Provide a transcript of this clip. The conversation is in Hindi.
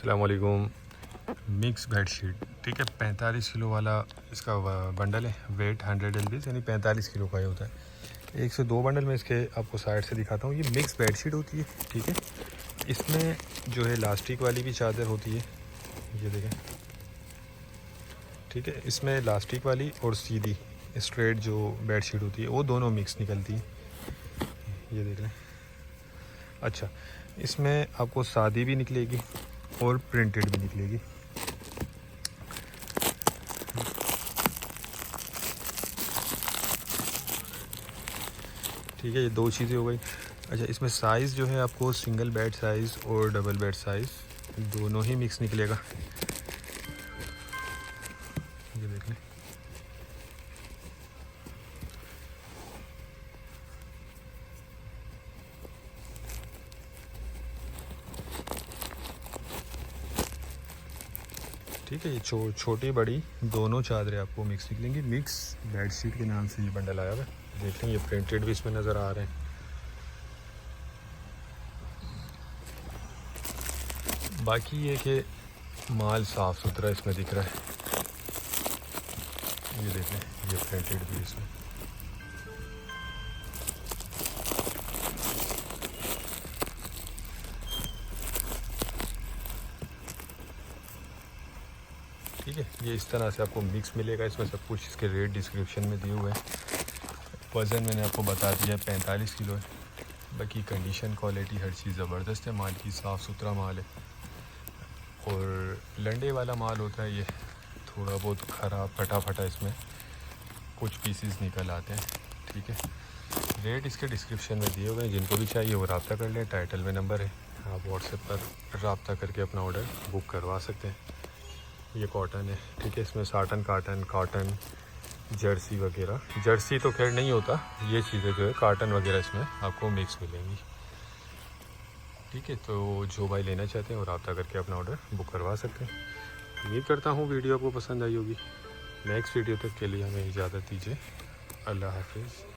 अस्सलामुअलैकुम। मिक्स बेडशीट, ठीक है, 45 किलो वाला इसका बंडल है। वेट 100 LB यानी 45 किलो का ही होता है। 1 से 2 बंडल में इसके आपको साइड से दिखाता हूँ। ये मिक्स बेडशीट होती है, ठीक है। इसमें जो है इलास्टिक वाली भी चादर होती है, ये देखें, ठीक है। इसमें इलास्टिक वाली और सीधी स्ट्रेट जो बेडशीट होती है वो दोनों मिक्स निकलती है, ये देख लें। अच्छा, इसमें आपको सादी भी निकलेगी और प्रिंटेड भी निकलेगी। ठीक है, ये 2 चीज़ें हो गई। अच्छा, इसमें साइज़ जो है आपको सिंगल बेड साइज़ और डबल बेड साइज़ दोनों ही मिक्स निकलेगा, ये देख लें। ठीक है, ये छोटी बड़ी दोनों चादरें आपको मिक्स निकलेंगी। मिक्स बेडशीट के नाम से ये बंडल आया हुआ है। देख लें, ये प्रिंटेड भी इसमें नज़र आ रहे हैं। बाकी ये कि माल साफ़ सुथरा इसमें दिख रहा है, ये देख लें, ये प्रिंटेड भी इसमें। ठीक है, ये इस तरह से आपको मिक्स मिलेगा। इसमें सब कुछ इसके रेट डिस्क्रिप्शन में दिए हुए हैं। वज़न मैंने आपको बता दिया, 45 किलो है। बाकी कंडीशन, क्वालिटी, हर चीज़ ज़बरदस्त है। माल की साफ़ सुथरा माल है और लंडे वाला माल होता है। ये थोड़ा बहुत ख़राब फटा फटा इसमें कुछ पीसीस निकल आते हैं, ठीक है। रेट इसके डिस्क्रिप्शन में दिए हुए हैं, जिनको भी चाहिए वो रब्ता कर लें। टाइटल में नंबर है, आप व्हाट्सएप पर रब्ता करके अपना ऑर्डर बुक करवा सकते हैं। ये कॉटन है, ठीक है। इसमें साटन, काटन, जर्सी वगैरह, जर्सी तो खैर नहीं होता, ये चीज़ें जो है काटन वगैरह इसमें आपको मिक्स मिलेंगी, ठीक है। तो जो भाई लेना चाहते हैं वो रब्ता करके अपना ऑर्डर बुक करवा सकते हैं। उम्मीद करता हूँ वीडियो आपको पसंद आई होगी। नेक्स्ट वीडियो तक के लिए हमें इजाज़त दीजिए। अल्लाह हाफिज़।